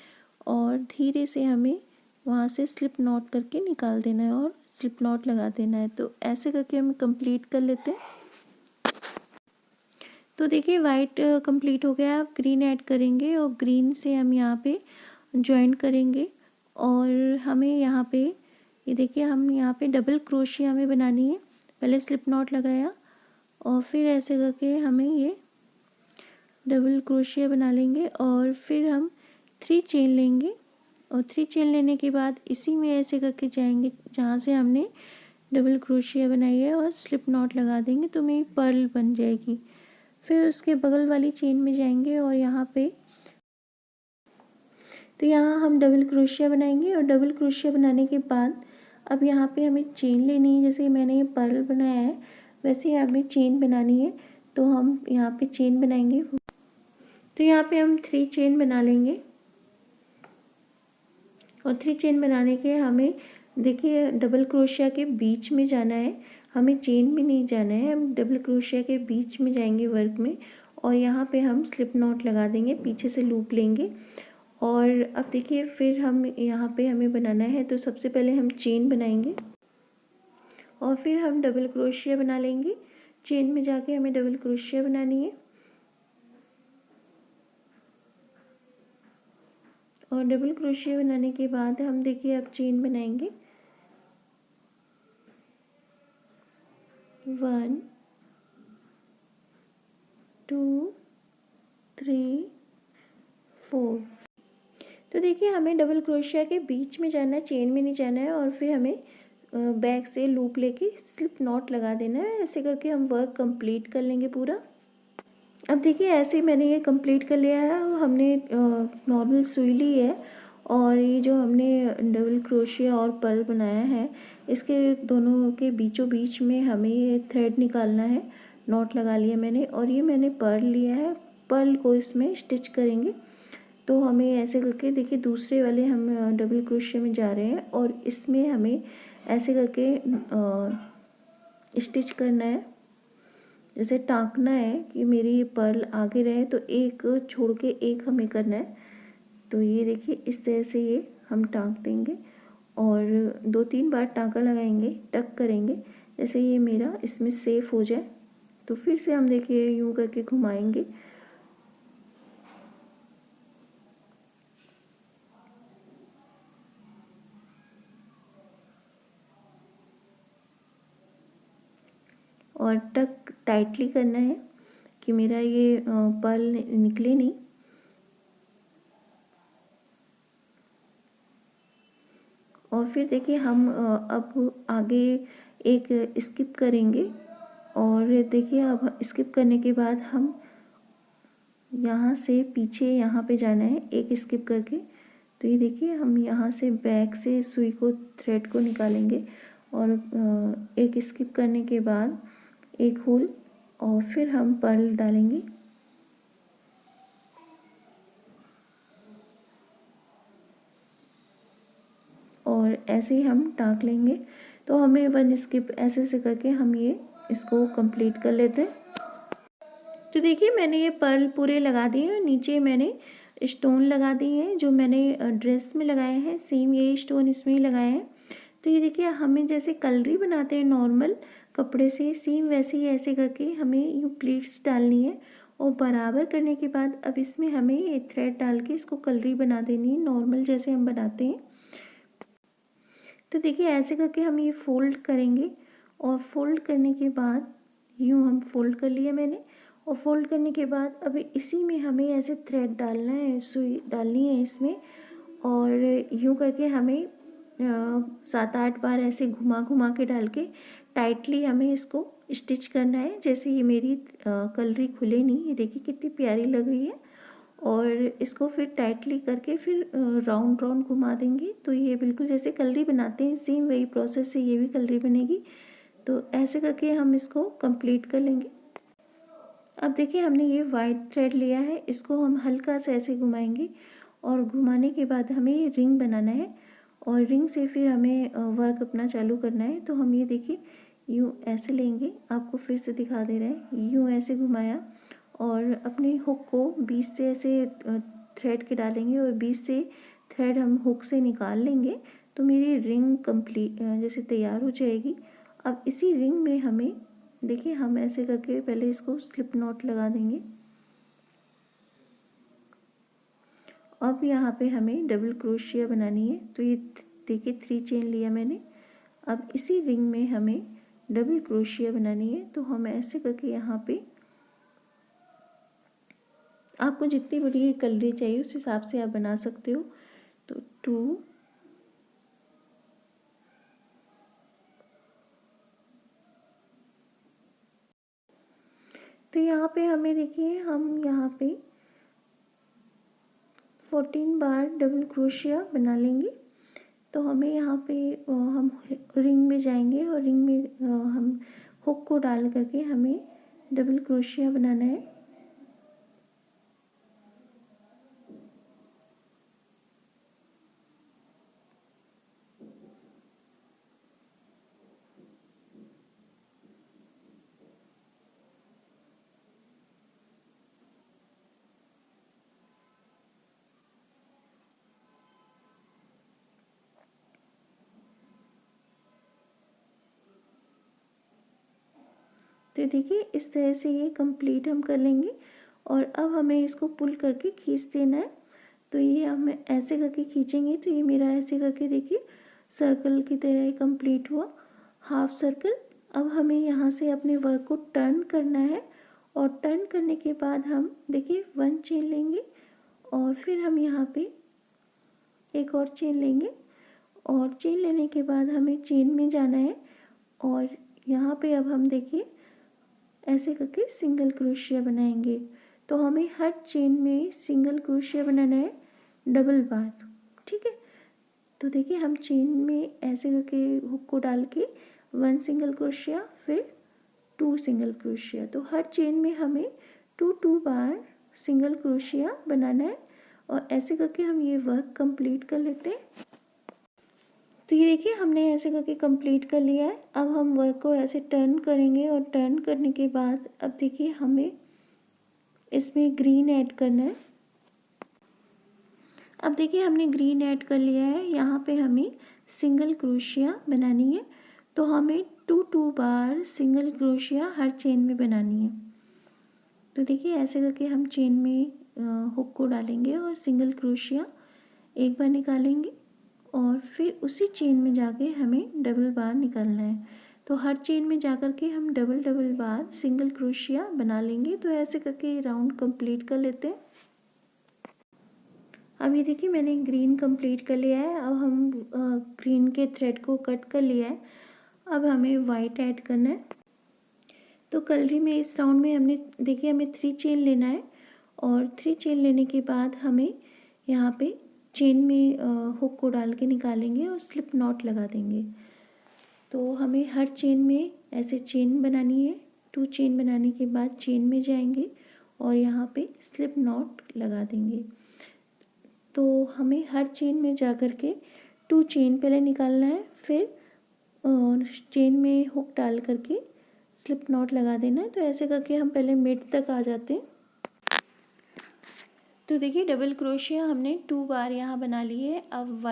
और धीरे से हमें वहाँ से स्लिप नॉट करके निकाल देना है और स्लिप नॉट लगा देना है। तो ऐसे करके हम कंप्लीट कर लेते हैं। तो देखिए वाइट कंप्लीट हो गया, अब ग्रीन ऐड करेंगे और ग्रीन से हम यहाँ पे ज्वाइन करेंगे और हमें यहाँ पे ये देखिए हम यहाँ पे डबल क्रोशे हमें बनानी है। पहले स्लिप नॉट लगाया और फिर ऐसे करके हमें ये डबल क्रोशिया बना लेंगे और फिर हम 3 चेन लेंगे और 3 चेन लेने के बाद इसी में ऐसे करके जाएंगे जहाँ से हमने डबल क्रोशिया बनाई है और स्लिप नॉट लगा देंगे तो मेरी पर्ल बन जाएगी। फिर उसके बगल वाली चेन में जाएंगे और यहाँ पे तो यहाँ हम डबल क्रोशिया बनाएंगे और डबल क्रोशिया बनाने के बाद अब यहाँ पे हमें चेन लेनी है। जैसे मैंने ये पर्ल बनाया है वैसे ही हमें चेन बनानी है, तो हम यहाँ पे चेन बनाएंगे। तो यहाँ पे हम 3 चेन बना लेंगे और 3 चेन बनाने के हमें देखिए डबल क्रोशिया के बीच में जाना है, हमें चेन में नहीं जाना है, हम डबल क्रोशिया के बीच में जाएंगे वर्क में और यहाँ पे हम स्लिप नॉट लगा देंगे, पीछे से लूप लेंगे। और अब देखिए फिर हम यहाँ पे हमें बनाना है, तो सबसे पहले हम चेन बनाएंगे और फिर हम डबल क्रोशिया बना लेंगे। चेन में जाके हमें डबल क्रोशिया बनानी है और डबल क्रोशिया बनाने के बाद हम देखिए अब चेन बनाएंगे 1 2 3 4। तो देखिए हमें डबल क्रोशिया के बीच में जाना है, चेन में नहीं जाना है और फिर हमें बैक से लूप लेके स्लिप नॉट लगा देना है। ऐसे करके हम वर्क कंप्लीट कर लेंगे पूरा। अब देखिए ऐसे मैंने ये कंप्लीट कर लिया है। हमने नॉर्मल सुई ली है और ये जो हमने डबल क्रोशिया और पर्ल बनाया है इसके दोनों के बीचों बीच में हमें ये थ्रेड निकालना है। नॉट लगा लिया मैंने और ये मैंने पर्ल लिया है, पर्ल को इसमें स्टिच करेंगे। तो हमें ऐसे करके देखिए दूसरे वाले हम डबल क्रोशिया में जा रहे हैं और इसमें हमें ऐसे करके स्टिच करना है, जैसे टाँकना है कि मेरी ये पर्ल आगे रहे, तो एक छोड़ के एक हमें करना है। तो ये देखिए इस तरह से ये हम टाँक देंगे और 2-3 बार टाँका लगाएंगे, टक करेंगे, जैसे ये मेरा इसमें सेफ हो जाए। तो फिर से हम देखिए यूँ करके घुमाएंगे और टक टाइटली करना है कि मेरा ये पर्ल निकले नहीं। और फिर देखिए हम अब आगे एक स्किप करेंगे। और देखिए अब स्किप करने के बाद हम यहाँ से पीछे यहाँ पे जाना है एक स्किप करके। तो ये देखिए हम यहाँ से बैक से सुई को थ्रेड को निकालेंगे और एक स्किप करने के बाद एक होल और फिर हम पर्ल डालेंगे। और ऐसे ही हम टाँक लेंगे। तो हमें 1 स्किप ऐसे से करके हम ये इसको कंप्लीट कर लेते हैं। तो देखिए मैंने ये पर्ल पूरे लगा दिए और नीचे मैंने स्टोन लगा दिए हैं जो मैंने ड्रेस में लगाए हैं, सेम यही स्टोन इसमें ही लगाए हैं। तो ये देखिए हमें जैसे कलरी बनाते हैं नॉर्मल कपड़े से, सेम वैसे ही ऐसे करके हमें यूँ प्लीट्स डालनी है और बराबर करने के बाद अब इसमें हमें ये थ्रेड डाल के इसको कलरी बना देनी है नॉर्मल जैसे हम बनाते हैं। तो देखिए ऐसे करके हम ये फोल्ड करेंगे और फोल्ड करने के बाद यूँ हम फोल्ड कर लिया मैंने। और फोल्ड करने के बाद अभी इसी में हमें ऐसे थ्रेड डालना है, सुई डालनी है इसमें और यूँ करके हमें 7-8 बार ऐसे घुमा घुमा के डाल के टाइटली हमें इसको स्टिच करना है। जैसे ये मेरी कलरी खुले नहीं, ये देखिए कितनी प्यारी लग रही है। और इसको फिर टाइटली करके फिर राउंड राउंड घुमा देंगे तो ये बिल्कुल जैसे कलरी बनाते हैं सेम वही प्रोसेस से ये भी कलरी बनेगी। तो ऐसे करके हम इसको कंप्लीट कर लेंगे। अब देखिए हमने ये वाइट थ्रेड लिया है, इसको हम हल्का सा ऐसे घुमाएंगे और घुमाने के बाद हमें रिंग बनाना है और रिंग से फिर हमें वर्क अपना चालू करना है। तो हम ये देखिए यूँ ऐसे लेंगे, आपको फिर से दिखा दे रहे हैं, यूँ ऐसे घुमाया और अपने हुक को बीच से ऐसे थ्रेड के डालेंगे और बीच से थ्रेड हम हुक से निकाल लेंगे। तो मेरी रिंग कंप्लीट जैसे तैयार हो जाएगी। अब इसी रिंग में हमें देखिए हम ऐसे करके पहले इसको स्लिप नॉट लगा देंगे। अब यहाँ पे हमें डबल क्रोशिया बनानी है। तो ये देखिए 3 चेन लिया मैंने। अब इसी रिंग में हमें डबल क्रोशिया बनानी है। तो हम ऐसे करके यहाँ पे आपको जितनी बड़ी कलरी चाहिए उस हिसाब से आप बना सकते हो। तो 2 तो यहाँ पे हमें देखिए हम यहाँ पे 14 बार डबल क्रोशिया बना लेंगे। तो हमें यहाँ पे हम रिंग में जाएंगे और रिंग में हम हुक को डाल करके हमें डबल क्रोशिया बनाना है। तो देखिए इस तरह से ये कंप्लीट हम कर लेंगे और अब हमें इसको पुल करके खींच देना है। तो ये हम ऐसे करके खींचेंगे तो ये मेरा ऐसे करके देखिए सर्कल की तरह ही कंप्लीट हुआ, हाफ सर्कल। अब हमें यहाँ से अपने वर्क को टर्न करना है और टर्न करने के बाद हम देखिए 1 चेन लेंगे और फिर हम यहाँ पे एक और चेन लेंगे और चेन लेने के बाद हमें चेन में जाना है और यहाँ पे अब हम देखिए ऐसे करके सिंगल क्रोशिया बनाएंगे। तो हमें हर चेन में सिंगल क्रोशिया बनाना है डबल बार, ठीक है। तो देखिए हम चेन में ऐसे करके हुक को डाल के 1 सिंगल क्रोशिया फिर 2 सिंगल क्रोशिया। तो हर चेन में हमें 2 बार सिंगल क्रोशिया बनाना है और ऐसे करके हम ये वर्क कंप्लीट कर लेते हैं। तो ये देखिए हमने ऐसे करके कंप्लीट कर लिया है। अब हम वर्क को ऐसे टर्न करेंगे और टर्न करने के बाद अब देखिए हमें इसमें ग्रीन ऐड करना है। अब देखिए हमने ग्रीन ऐड कर लिया है। यहाँ पे हमें सिंगल क्रोशिया बनानी है। तो हमें 2 बार सिंगल क्रोशिया हर चेन में बनानी है। तो देखिए ऐसे करके हम चेन में हुक को डालेंगे और सिंगल क्रोशिया एक बार निकालेंगे और फिर उसी चेन में जाके हमें डबल बार निकालना है। तो हर चेन में जाकर के हम डबल बार सिंगल क्रोशिया बना लेंगे। तो ऐसे करके राउंड कंप्लीट कर लेते हैं। अब ये देखिए मैंने ग्रीन कंप्लीट कर लिया है। अब हम ग्रीन के थ्रेड को कट कर लिया है। अब हमें वाइट ऐड करना है। तो कलरी में इस राउंड में हमने देखिए हमें 3 चेन लेना है और 3 चेन लेने के बाद हमें यहाँ पे चेन में हुक को डाल के निकालेंगे और स्लिप नॉट लगा देंगे। तो हमें हर चेन में ऐसे चेन बनानी है। 2 चेन बनाने के बाद चेन में जाएंगे और यहाँ पे स्लिप नॉट लगा देंगे। तो हमें हर चेन में जा कर के 2 चेन पहले निकालना है, फिर चेन में हुक डाल करके स्लिप नॉट लगा देना है। तो ऐसे करके हम पहले मिड तक आ जाते हैं। तो देखिए डबल क्रोशिया हमने 2 बार यहाँ बना ली है। अब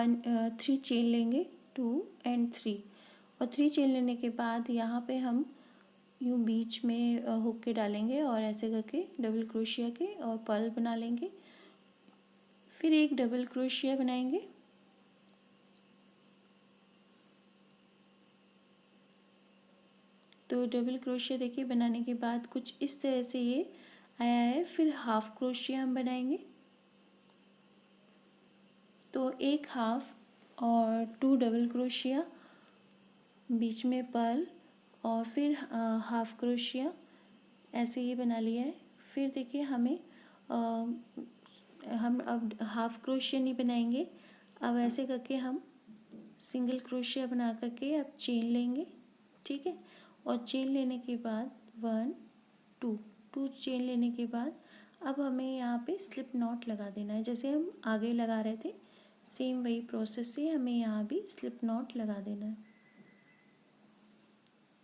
3 चेन लेंगे, 2 और 3, और 3 चेन लेने के बाद यहाँ पे हम यूँ बीच में हुक के डालेंगे और ऐसे करके डबल क्रोशिया के और पर्ल बना लेंगे। फिर एक डबल क्रोशिया बनाएंगे, तो डबल क्रोशिया देखिए बनाने के बाद कुछ इस तरह से ये आया है। फिर हाफ क्रोशिया हम बनाएंगे, तो एक हाफ और 2 डबल क्रोशिया, बीच में पर्ल और फिर हाफ क्रोशिया, ऐसे ये बना लिया है। फिर देखिए हमें हम अब हाफ क्रोशिया नहीं बनाएंगे, अब ऐसे करके हम सिंगल क्रोशिया बना करके अब चेन लेंगे, ठीक है। और चेन लेने के बाद 1 2 चेन लेने के बाद अब हमें यहाँ पे स्लिप नॉट लगा देना है। जैसे हम आगे लगा रहे थे सेम वही प्रोसेस से हमें यहाँ भी स्लिप नॉट लगा देना है।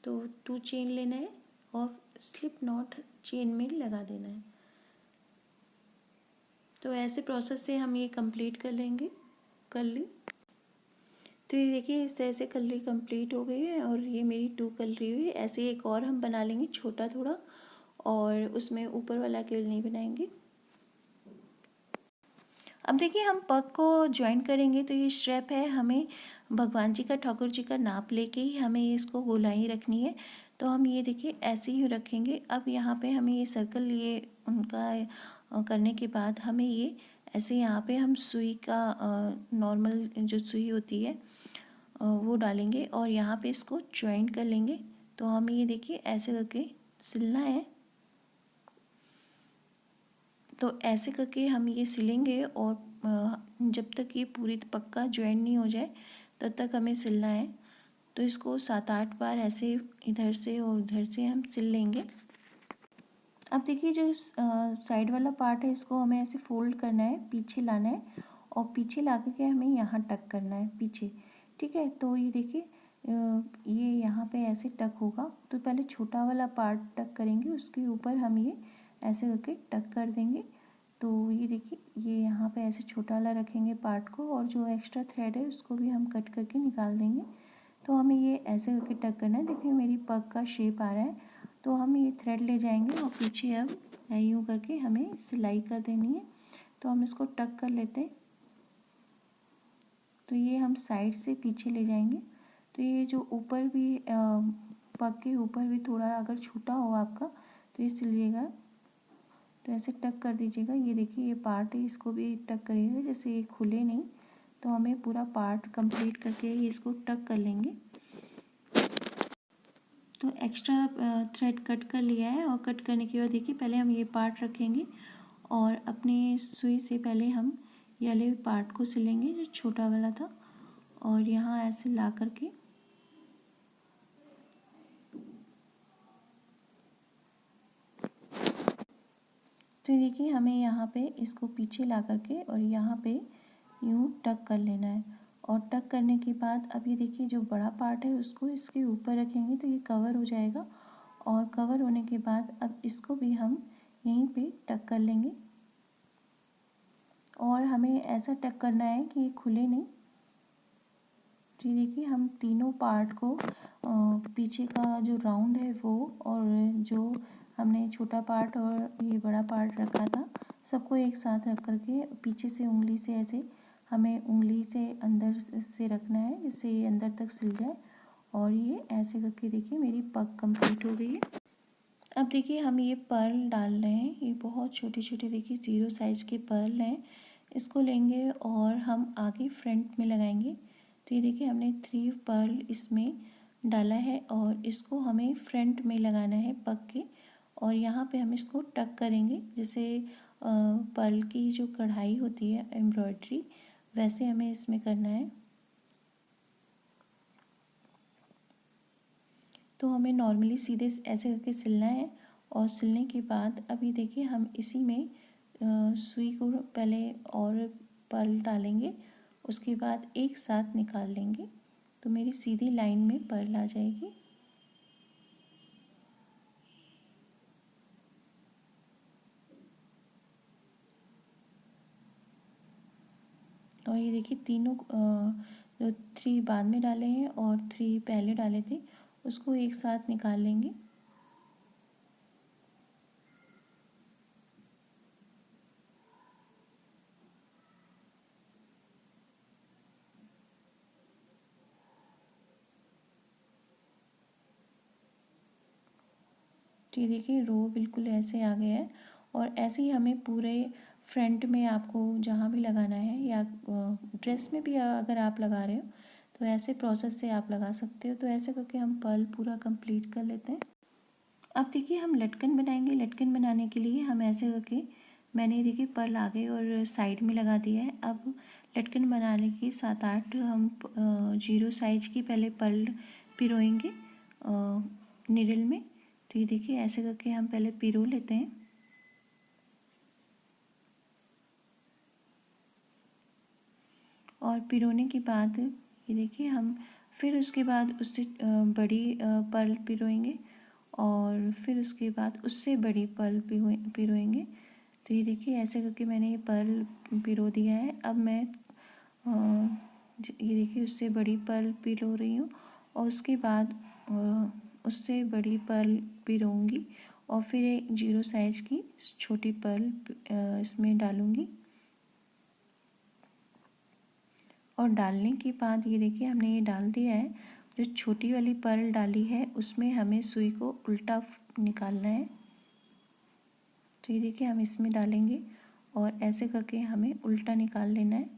तो 2 चेन लेना है और स्लिप नॉट चेन में लगा देना है। तो ऐसे प्रोसेस से हम ये कंप्लीट कर लेंगे कली। तो ये देखिए इस तरह से कली कंप्लीट हो गई है और ये मेरी 2 कली हुई। ऐसे एक और हम बना लेंगे छोटा थोड़ा, और उसमें ऊपर वाला केवल नहीं बनाएंगे। अब देखिए हम पग को ज्वाइन करेंगे, तो ये स्ट्रैप है, हमें भगवान जी का ठाकुर जी का नाप लेके ही हमें इसको गोलाई रखनी है। तो हम ये देखिए ऐसे ही रखेंगे। अब यहाँ पे हमें ये सर्कल ये उनका करने के बाद हमें ये ऐसे यहाँ पे हम सुई का नॉर्मल जो सुई होती है वो डालेंगे और यहाँ पे इसको ज्वाइन कर लेंगे। तो हमें ये देखिए ऐसे करके सिलना है। तो ऐसे करके हम ये सिलेंगे और जब तक ये पूरी पक्का ज्वाइन नहीं हो जाए तब तक हमें सिलना है। तो इसको 7-8 बार ऐसे इधर से और उधर से हम सिल लेंगे। अब देखिए जो साइड वाला पार्ट है इसको हमें ऐसे फोल्ड करना है, पीछे लाना है और पीछे ला करके हमें यहाँ टक करना है पीछे, ठीक है। तो ये देखिए ये यहाँ पे ऐसे टक होगा। तो पहले छोटा वाला पार्ट टक करेंगे, उसके ऊपर हम ये ऐसे करके टक कर देंगे। तो ये देखिए ये यहाँ पे ऐसे छोटा वाला रखेंगे पार्ट को, और जो एक्स्ट्रा थ्रेड है उसको भी हम कट करके निकाल देंगे। तो हमें ये ऐसे करके टक करना है। देखिए मेरी पग का शेप आ रहा है। तो हम ये थ्रेड ले जाएंगे और पीछे अब यूँ करके हमें सिलाई कर देनी है। तो हम इसको टक कर लेते हैं। तो ये हम साइड से पीछे ले जाएंगे। तो ये जो ऊपर भी पग के ऊपर भी थोड़ा अगर छूटा हो आपका तो ये सिलिएगा। तो ऐसे टक कर दीजिएगा। ये देखिए ये पार्ट है, इसको भी टक करिएगा जैसे ये खुले नहीं। तो हमें पूरा पार्ट कंप्लीट करके इसको टक कर लेंगे। तो एक्स्ट्रा थ्रेड कट कर लिया है और कट करने के बाद देखिए पहले हम ये पार्ट रखेंगे और अपनी सुई से पहले हम ये वाले पार्ट को सिलेंगे जो छोटा वाला था, और यहाँ ऐसे ला करके तो देखिए हमें यहाँ पे इसको पीछे ला करके और यहाँ पे यूँ टक कर लेना है। और टक करने के बाद अब ये देखिए जो बड़ा पार्ट है उसको इसके ऊपर रखेंगे तो ये कवर हो जाएगा। और कवर होने के बाद अब इसको भी हम यहीं पे टक कर लेंगे और हमें ऐसा टक करना है कि ये खुले नहीं। तो ये देखिए हम तीनों पार्ट को पीछे का जो राउंड है वो और जो हमने छोटा पार्ट और ये बड़ा पार्ट रखा था सबको एक साथ रख करके पीछे से उंगली से ऐसे हमें उंगली से अंदर से रखना है जिससे ये अंदर तक सिल जाए। और ये ऐसे करके देखिए मेरी पग कंप्लीट हो गई है। अब देखिए हम ये पर्ल डाल रहे हैं। ये बहुत छोटे छोटे देखिए 0 साइज़ के पर्ल हैं। इसको लेंगे और हम आगे फ्रंट में लगाएंगे। तो ये देखिए हमने 3 पर्ल इसमें डाला है और इसको हमें फ्रंट में लगाना है पग के, और यहाँ पे हम इसको टक करेंगे। जैसे पर्ल की जो कढ़ाई होती है एम्ब्रॉयडरी, वैसे हमें इसमें करना है। तो हमें नॉर्मली सीधे ऐसे करके सिलना है, और सिलने के बाद अभी देखिए हम इसी में सुई को पहले और पर्ल डालेंगे, उसके बाद एक साथ निकाल लेंगे, तो मेरी सीधी लाइन में पर्ल आ जाएगी। और ये देखिए तीनों जो 3 बाद में डाले हैं और 3 पहले डाले थे, उसको एक साथ निकाल लेंगे। तो ये देखिए रो बिल्कुल ऐसे आ गया है, और ऐसे ही हमें पूरे फ्रंट में आपको जहाँ भी लगाना है, या ड्रेस में भी अगर आप लगा रहे हो तो ऐसे प्रोसेस से आप लगा सकते हो। तो ऐसे करके हम पर्ल पूरा कंप्लीट कर लेते हैं। अब देखिए हम लटकन बनाएंगे। लटकन बनाने के लिए हम ऐसे करके, मैंने देखिए पर्ल आगे और साइड में लगा दिया है। अब लटकन बनाने की 7-8 हम 0 साइज की पहले पर्ल पिरोएंगे निडल में। तो ये देखिए ऐसे करके हम पहले पिरो लेते हैं, और पिरोने के बाद ये देखिए हम फिर उसके बाद उससे बड़ी पर्ल पिरोएंगे, और फिर उसके बाद उससे बड़ी पर्ल पिरोएंगे। तो ये देखिए ऐसे करके मैंने ये पर्ल पिरो दिया है। अब मैं ये देखिए उससे बड़ी पर्ल पिरो रही हूँ, और उसके बाद उससे बड़ी पर्ल पिरोऊंगी, और फिर एक 0 साइज की छोटी पर्ल इसमें डालूंगी। और डालने के बाद ये देखिए हमने ये डाल दिया है। जो छोटी वाली पर्ल डाली है उसमें हमें सुई को उल्टा निकालना है। तो ये देखिए हम इसमें डालेंगे, और ऐसे करके हमें उल्टा निकाल लेना है,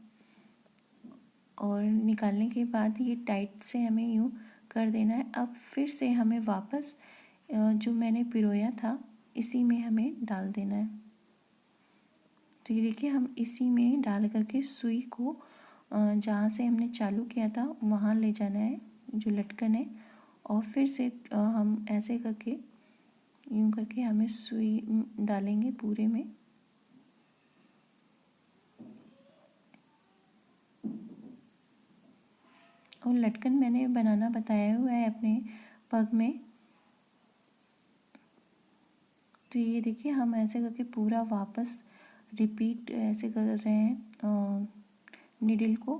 और निकालने के बाद ये टाइट से हमें यूँ कर देना है। अब फिर से हमें वापस जो मैंने पिरोया था इसी में हमें डाल देना है। तो ये देखिए हम इसी में डाल करके सुई को जहाँ से हमने चालू किया था वहाँ ले जाना है, जो लटकन है, और फिर से हम ऐसे करके यूँ करके हमें सुई डालेंगे पूरे में। और लटकन मैंने बनाना बताया हुआ है अपने पग में। तो ये देखिए हम ऐसे करके पूरा वापस रिपीट ऐसे कर रहे हैं निडल को,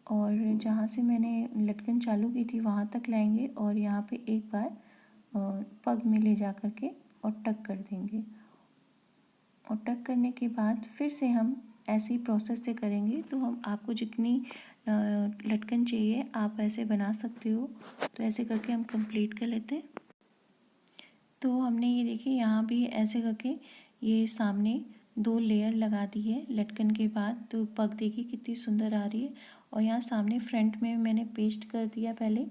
और जहाँ से मैंने लटकन चालू की थी वहाँ तक लाएंगे, और यहाँ पे एक बार पग में ले जा कर के और टक कर देंगे। और टक करने के बाद फिर से हम ऐसे ही प्रोसेस से करेंगे। तो हम आपको जितनी लटकन चाहिए आप ऐसे बना सकते हो। तो ऐसे करके हम कंप्लीट कर लेते हैं। तो हमने ये देखिए यहाँ भी ऐसे करके ये सामने 2 लेयर लगा दी है लटकन के बाद। तो पग देखिए कितनी सुंदर आ रही है। और यहाँ सामने फ्रंट में मैंने पेस्ट कर दिया पहले,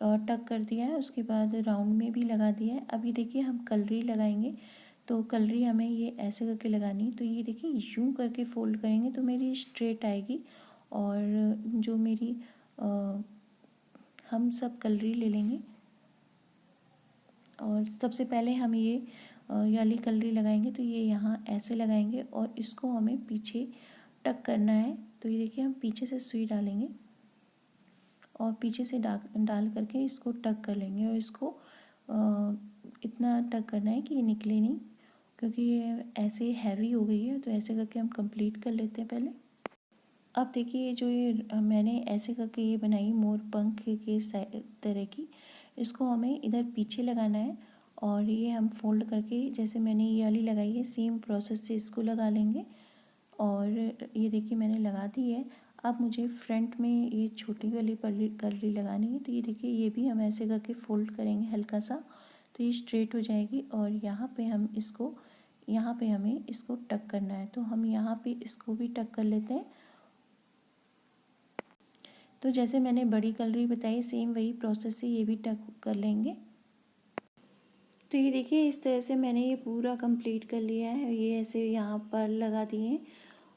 टक कर दिया है, उसके बाद राउंड में भी लगा दिया है। अभी देखिए हम कलरी लगाएंगे। तो कलरी हमें ये ऐसे करके लगानी है। तो ये देखिए यूँ करके फोल्ड करेंगे तो मेरी स्ट्रेट आएगी। और जो मेरी हम सब कलरी ले लेंगे, और सबसे पहले हम ये वाली कलरी लगाएंगे। तो ये यहाँ ऐसे लगाएंगे, और इसको हमें पीछे टक करना है। तो ये देखिए हम पीछे से सुई डालेंगे, और पीछे से डाल करके इसको टक कर लेंगे, और इसको इतना टक करना है कि ये निकले नहीं, क्योंकि ये ऐसे हैवी हो गई है। तो ऐसे करके हम कंप्लीट कर लेते हैं पहले। अब देखिए जो ये मैंने ऐसे करके ये बनाई मोर पंख के तरह की, इसको हमें इधर पीछे लगाना है, और ये हम फोल्ड करके जैसे मैंने ये वाली लगाई है सेम प्रोसेस से इसको लगा लेंगे। और ये देखिए मैंने लगा दी है। अब मुझे फ्रंट में ये छोटी वाली कलरी लगानी है। तो ये देखिए ये भी हम ऐसे करके फोल्ड करेंगे हल्का सा, तो ये स्ट्रेट हो जाएगी। और यहाँ पे हम इसको, यहाँ पे हमें इसको टक करना है। तो हम यहाँ पे इसको भी टक कर लेते हैं। तो जैसे मैंने बड़ी कलरी बताई सेम वही प्रोसेस से ये भी टक कर लेंगे। तो ये देखिए इस तरह से मैंने ये पूरा कंप्लीट कर लिया है। ये ऐसे यहाँ पर लगा दिए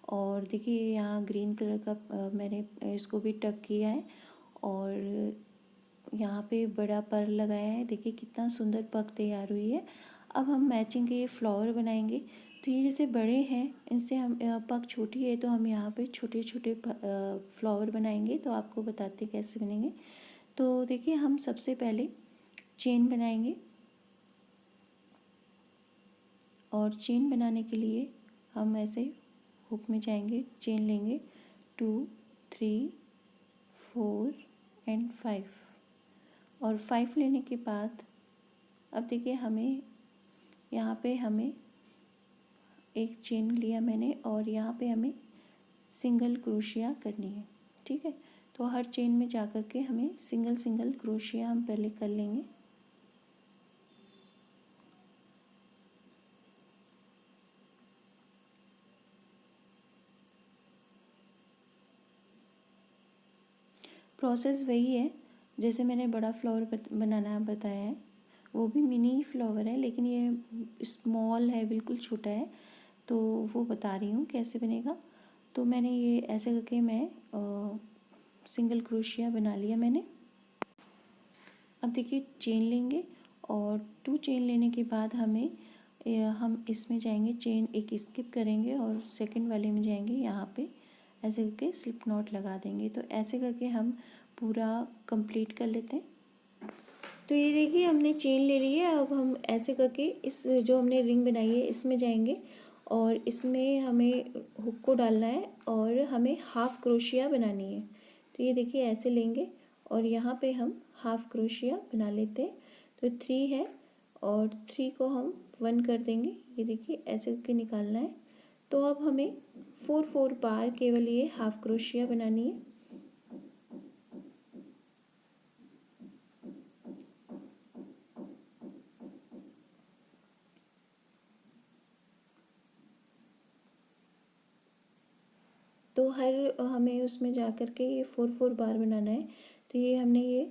और देखिए यहाँ ग्रीन कलर का मैंने इसको भी टक किया है और यहाँ पे बड़ा पर्ल लगाया है। देखिए कितना सुंदर पग तैयार हुई है। अब हम मैचिंग के ये फ्लावर बनाएंगे। तो ये जैसे बड़े हैं इनसे हम पग छोटी है तो हम यहाँ पे छोटे छोटे फ्लावर बनाएंगे। तो आपको बताते कैसे बनेंगे। तो देखिए हम सबसे पहले चेन बनाएंगे और चेन बनाने के लिए हम ऐसे हुक में जाएंगे, चेन लेंगे 2, 3, 4 एंड 5 और 5 लेने के बाद अब देखिए हमें यहाँ पे हमें एक चेन लिया मैंने और यहाँ पे हमें सिंगल क्रोशिया करनी है। ठीक है, तो हर चेन में जा कर के हमें सिंगल सिंगल क्रोशिया हम पहले कर लेंगे। प्रोसेस वही है जैसे मैंने बड़ा फ्लावर बनाना बताया है। वो भी मिनी फ्लावर है लेकिन ये स्मॉल है, बिल्कुल छोटा है, तो वो बता रही हूँ कैसे बनेगा। तो मैंने ये ऐसे करके मैं सिंगल क्रोशिया बना लिया मैंने। अब देखिए चेन लेंगे और 2 चेन लेने के बाद हम इसमें जाएंगे, चेन एक स्किप करेंगे और सेकंड वाले में जाएंगे। यहाँ पे ऐसे करके स्लिप नॉट लगा देंगे। तो ऐसे करके हम पूरा कंप्लीट कर लेते हैं। तो ये देखिए हमने चेन ले ली है। अब हम ऐसे करके इस जो हमने रिंग बनाई है इसमें जाएंगे और इसमें हमें हुक को डालना है और हमें हाफ क्रोशिया बनानी है। तो ये देखिए ऐसे लेंगे और यहाँ पे हम हाफ क्रोशिया बना लेते हैं। तो 3 है और 3 को हम 1 कर देंगे। ये देखिए ऐसे करके निकालना है। तो अब हमें 4 बार केवल ये हाफ क्रोशिया बनानी है। तो हमें उसमें जा कर के ये 4 बार बनाना है। तो ये हमने ये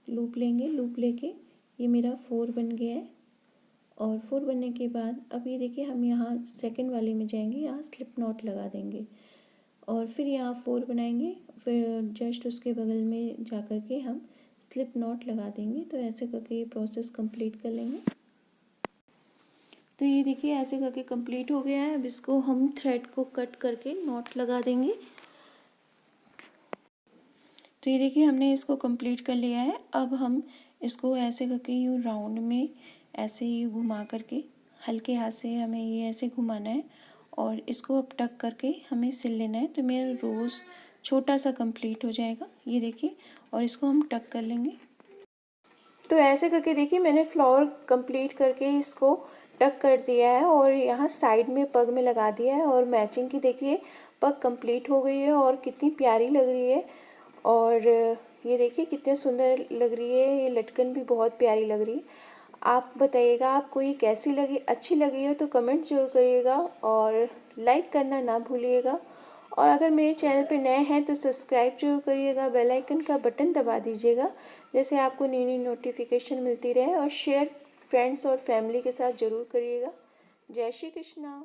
लूप लेंगे, लूप लेके ये मेरा 4 बन गया है और 4 बनने के बाद अब ये देखिए हम यहाँ सेकंड वाले में जाएंगे, यहाँ स्लिप नॉट लगा देंगे और फिर यहाँ 4 बनाएंगे, फिर जस्ट उसके बगल में जा कर के हम स्लिप नॉट लगा देंगे। तो ऐसे करके ये प्रोसेस कंप्लीट कर लेंगे। तो ये देखिए ऐसे करके कंप्लीट हो गया है। अब इसको हम थ्रेड को कट करके नॉट लगा देंगे। तो ये देखिए हमने इसको कंप्लीट कर लिया है। अब हम इसको ऐसे करके यूँ राउंड में ऐसे ही घुमा करके हल्के हाथ से हमें ये ऐसे घुमाना है और इसको अब टक करके हमें सिल लेना है। तो मेरा रोज़ छोटा सा कंप्लीट हो जाएगा, ये देखिए, और इसको हम टक कर लेंगे। तो ऐसे करके देखिए मैंने फ्लावर कंप्लीट करके इसको टक कर दिया है और यहाँ साइड में पग में लगा दिया है और मैचिंग की देखिए पग कंप्लीट हो गई है और कितनी प्यारी लग रही है। और ये देखिए कितने सुंदर लग रही है, ये लटकन भी बहुत प्यारी लग रही है। आप बताइएगा आपको ये कैसी लगी, अच्छी लगी हो तो कमेंट जरूर करिएगा और लाइक करना ना भूलिएगा। और अगर मेरे चैनल पे नए हैं तो सब्सक्राइब जरूर करिएगा, बेल आइकन का बटन दबा दीजिएगा जैसे आपको नई नई नोटिफिकेशन मिलती रहे। और शेयर फ्रेंड्स और फैमिली के साथ ज़रूर करिएगा। जय श्री कृष्णा।